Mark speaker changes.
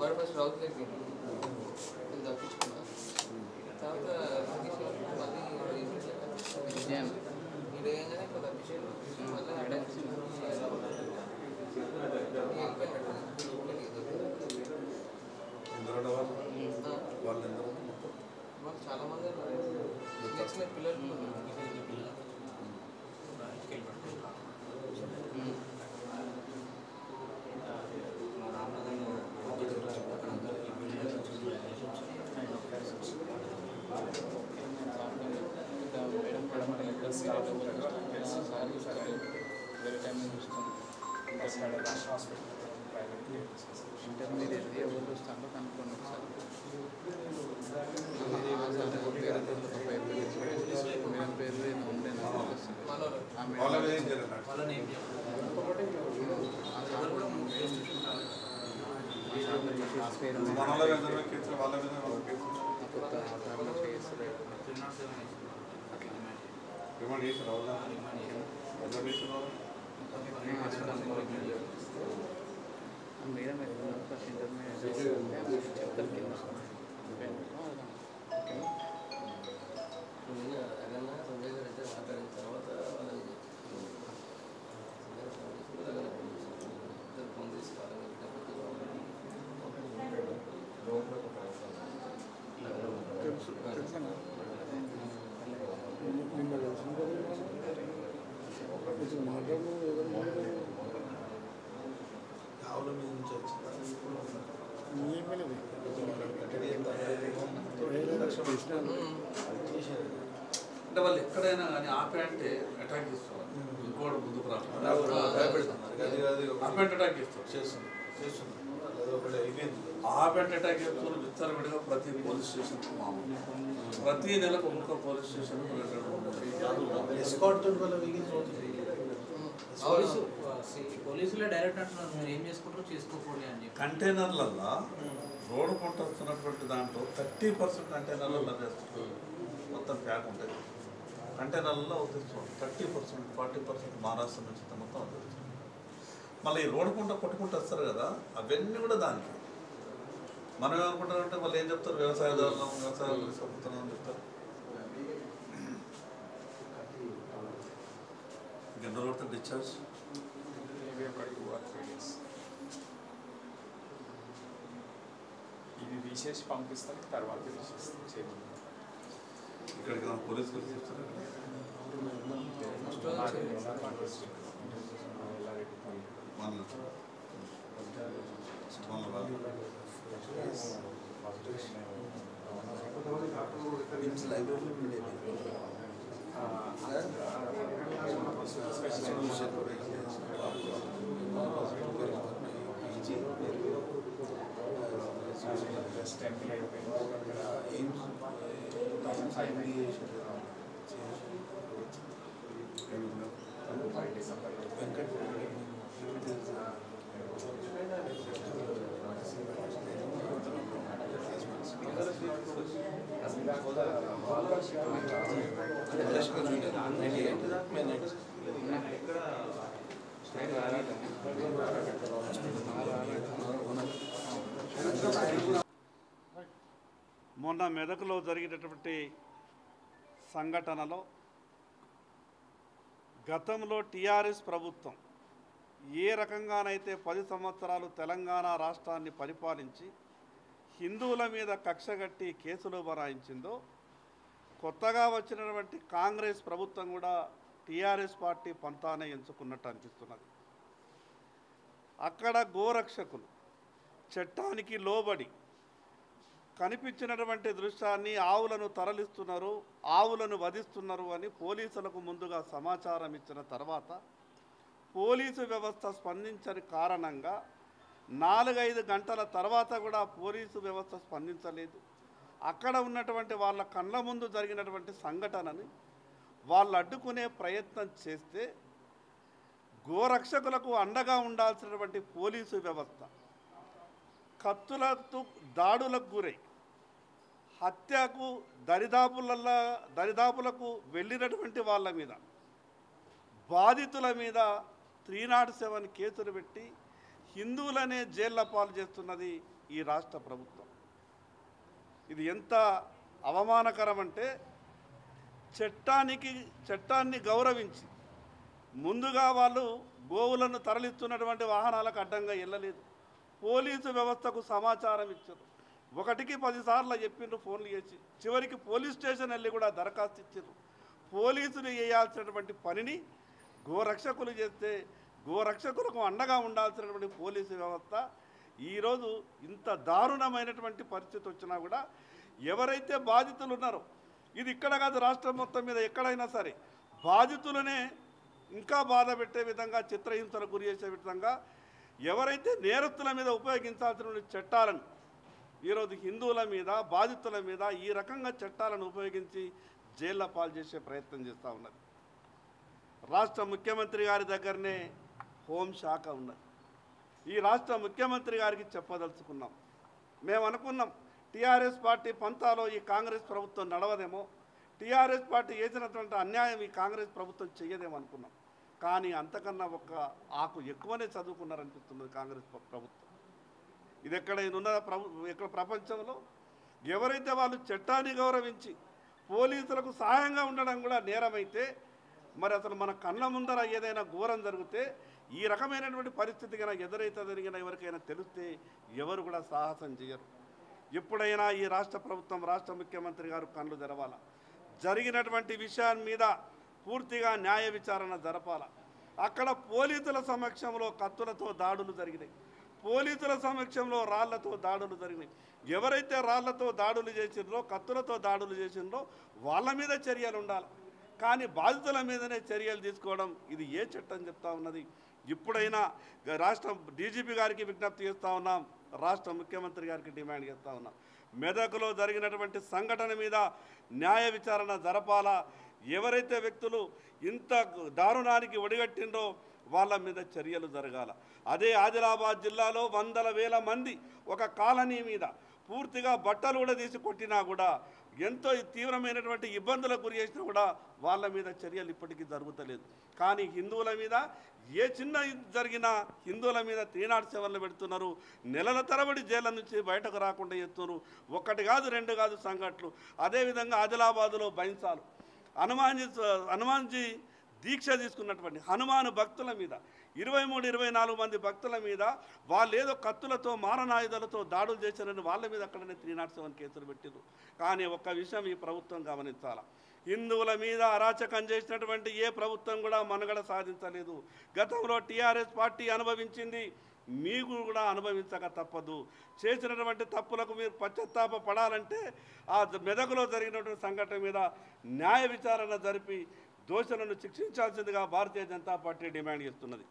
Speaker 1: వాడు ఫస్ట్ రౌతులకి తప్పించుకున్నా తర్వాత మళ్ళీ ఇడేయంగానే ఇక్కడ తప్పించాడు మళ్ళీ వాళ్ళు చాలా మంది వచ్చిన పిల్లలు వేరే టైం చూస్తాను ఇంటర్మీడియట్ ఎవరు చూస్తాను కనుక్కోండి ఒకసారి మేడం పేరు ఉండే మేడం ఫస్ట్ ఇంటర్మీడియట్ చెప్తారు కింద మాట్లాడిన తర్వాత ఫోన్ తీసుకోవాలి
Speaker 2: అంటే వాళ్ళు ఎక్కడైనా కానీ ఆపే అంటే అటాక్ చేస్తారు ఇంకోటి ముందుకు ఆపేంట్ అటాక్ చేస్తారు ఆపేంట్ అటాక్ చేస్తారు విచ్చలవిడిగా ప్రతి పోలీస్ స్టేషన్ మామూలు ప్రతి నెలకు ఒక్కొక్క పోలీస్ స్టేషన్
Speaker 3: పోలీసులే డైరెక్ట్ అంటున్నారు మీరు ఏం చేసుకుంటారో చేసుకోకూడదు అని చెప్పి
Speaker 2: కంటైనర్లల్లో రోడ్డు పంట వస్తున్నటువంటి దాంట్లో 30% కంటైనర్లలో చేస్తారు మొత్తం ప్యాక్ ఉంటుంది కంటైనర్లలో అవుతుంది 30% 40% మహారాష్ట్ర నుంచి మొత్తం అవుతుంది మళ్ళీ ఈ రోడ్డు పంట కొట్టుకుంటూ వస్తారు కదా అవన్నీ కూడా దానికి మనం ఏమనుకుంటారంటే వాళ్ళు ఏం చెప్తారు వ్యవసాయదారులు చెప్తున్నాం అని చెప్తారు ఎంత పడుతుంది డిశ్చార్జ్
Speaker 4: ఇది తీసేసి పంపిస్తాం తర్వాత తీసేస్తాం
Speaker 2: ఇక్కడికి పోలీస్ కలిసి చెప్తారు
Speaker 5: మొన్న మెదకులో జరిగినటువంటి సంఘటనలో గతంలో టీఆర్ఎస్ ప్రభుత్వం ఏ రకంగానైతే 10 సంవత్సరాలు తెలంగాణ రాష్ట్రాన్ని పరిపాలించి హిందువుల మీద కక్షగట్టి కేసులు బనాయించిందో కొత్తగా వచ్చినటువంటి కాంగ్రెస్ ప్రభుత్వం కూడా టీఆర్ఎస్ పార్టీ పంతానే ఎంచుకున్నట్టు అనిపిస్తున్నది. అక్కడ గోరక్షకులు చట్టానికి లోబడి కనిపించినటువంటి దృశ్యాన్ని ఆవులను తరలిస్తున్నారు, ఆవులను వధిస్తున్నారు అని పోలీసులకు ముందుగా సమాచారం ఇచ్చిన తర్వాత పోలీసు వ్యవస్థ స్పందించని కారణంగా 4-5 గంటల తర్వాత కూడా పోలీసు వ్యవస్థ స్పందించలేదు. అక్కడ ఉన్నటువంటి వాళ్ళ కళ్ళ ముందు జరిగినటువంటి సంఘటనని వాళ్ళు అడ్డుకునే ప్రయత్నం చేస్తే గోరక్షకులకు అండగా ఉండాల్సినటువంటి పోలీసు వ్యవస్థ కత్తులతో దాడులకు గురై హత్యకు దరిదాపులకు వెళ్ళినటువంటి వాళ్ళ మీద బాధితుల మీద 307 కేసులు పెట్టి హిందువులనే జైళ్ళ పాలు చేస్తున్నది ఈ రాష్ట్ర ప్రభుత్వం. ఇది ఎంత అవమానకరం అంటే చట్టాన్ని గౌరవించి ముందుగా వాళ్ళు గోవులను తరలిస్తున్నటువంటి వాహనాలకు అడ్డంగా వెళ్ళలేదు. పోలీసు వ్యవస్థకు సమాచారం ఇచ్చారు. 1కి 10 సార్లు చెప్పిండ్రు ఫోన్లు చేసి. చివరికి పోలీస్ స్టేషన్ వెళ్ళి కూడా దరఖాస్తు ఇచ్చారు. పోలీసులు చేయాల్సినటువంటి పనిని గోరక్షకులు చేస్తే గోరక్షకులకు అండగా ఉండాల్సినటువంటి పోలీసు వ్యవస్థ ఈరోజు ఇంత దారుణమైనటువంటి పరిస్థితి వచ్చినా కూడా ఎవరైతే బాధితులు ఉన్నారో, ఇది ఇక్కడ కాదు రాష్ట్రం మొత్తం మీద ఎక్కడైనా సరే బాధితులనే ఇంకా బాధ పెట్టే విధంగా, చిత్రహింసలకు గురి చేసే విధంగా ఎవరైతే నేరస్తుల మీద ఉపయోగించాల్సిన చట్టాలను ఈరోజు హిందువుల మీద, బాధితుల మీద ఈ రకంగా చట్టాలను ఉపయోగించి జైళ్ళ పాలు చేసే ప్రయత్నం చేస్తూ ఉన్నది. రాష్ట్ర ముఖ్యమంత్రి గారి దగ్గరనే హోంశాఖ ఉన్నది. ఈ రాష్ట్ర ముఖ్యమంత్రి గారికి చెప్పదలుచుకున్నాం. మేము అనుకున్నాం టీఆర్ఎస్ పార్టీ పంతాలో ఈ కాంగ్రెస్ ప్రభుత్వం నడవదేమో, టీఆర్ఎస్ పార్టీ చేసినటువంటి అన్యాయం ఈ కాంగ్రెస్ ప్రభుత్వం చెయ్యదేమో అనుకున్నాం. కానీ అంతకన్నా ఒక ఆకు ఎక్కువనే చదువుకున్నారనిపిస్తున్నది కాంగ్రెస్ ప్రభుత్వం. ఇది ఎక్కడైనా ఉన్నదా ఎక్కడ ప్రపంచంలో? ఎవరైతే వాళ్ళు చట్టాన్ని గౌరవించి పోలీసులకు సహాయంగా ఉండడం కూడా నేరమైతే, మరి అసలు మన కళ్ళ ముందర ఏదైనా ఘోరం జరిగితే ఈ రకమైనటువంటి పరిస్థితి కనుక ఎదురైతుందని కనుక ఎవరికైనా తెలిస్తే ఎవరు కూడా సాహసం చేయరు. ఎప్పుడైనా ఈ రాష్ట్ర ప్రభుత్వం, రాష్ట్ర ముఖ్యమంత్రి గారు కళ్ళు తెరవాల. జరిగినటువంటి విషయాన్ని మీద పూర్తిగా న్యాయ విచారణ జరపాల. అక్కడ పోలీసుల సమక్షంలో కత్తులతో దాడులు జరిగినాయి, పోలీసుల సమక్షంలో రాళ్లతో దాడులు జరిగినాయి. ఎవరైతే రాళ్లతో దాడులు చేసిండ్రో, కత్తులతో దాడులు చేసిండ్రో వాళ్ళ మీద చర్యలు ఉండాలి. కానీ బాధితుల మీదనే చర్యలు తీసుకోవడం ఇది ఏ చట్టం చెప్తా ఉన్నది? ఇప్పుడైనా రాష్ట్ర డీజీపీ గారికి విజ్ఞప్తి చేస్తూ ఉన్నాం, రాష్ట్ర ముఖ్యమంత్రి గారికి డిమాండ్ చేస్తూ ఉన్నాం. మెదక్లో జరిగినటువంటి సంఘటన మీద న్యాయ విచారణ జరపాలా. ఎవరైతే వ్యక్తులు ఇంత దారుణానికి ఒడిగట్టిండ్రో వాళ్ళ మీద చర్యలు జరగాల. అదే ఆదిలాబాద్ జిల్లాలో వందల వేల మంది ఒక కాలనీ మీద పూర్తిగా బట్టలు కూడా తీసి కొట్టినా కూడా, ఎంతో తీవ్రమైనటువంటి ఇబ్బందులకు గురి చేసినా కూడా వాళ్ళ మీద చర్యలు ఇప్పటికీ జరుగుతలేదు. కానీ హిందువుల మీద ఏ చిన్న జరిగినా హిందువుల మీద 307 పెడుతున్నారు. నెలల తరబడి జైళ్ళ నుంచి బయటకు రాకుండా చేస్తున్నారు. 1 కాదు 2 కాదు సంఘటనలు. అదేవిధంగా ఆదిలాబాదులో బైన్సాలు హనుమాన్జీ దీక్ష తీసుకున్నటువంటి హనుమాన్ భక్తుల మీద 23-24 మంది భక్తుల మీద వాళ్ళు ఏదో కత్తులతో, మారణాయుధాలతో దాడులు చేశారని వాళ్ళ మీద అక్కడనే 307 కేసులు పెట్టారు. కానీ ఒక్క విషయం ఈ ప్రభుత్వం గమనించాలి, హిందువుల మీద అరాచకం చేసినటువంటి ఏ ప్రభుత్వం కూడా మనుగడ సాధించలేదు. గతంలో టీఆర్ఎస్ పార్టీ అనుభవించింది, మీకు కూడా అనుభవించక తప్పదు. చేసినటువంటి తప్పులకు మీరు పశ్చాత్తాప పడాలంటే ఆ మెదకులో జరిగినటువంటి సంఘటన మీద న్యాయ విచారణ జరిపి దోషులను శిక్షించాల్సిందిగా భారతీయ జనతా పార్టీ డిమాండ్ చేస్తున్నది.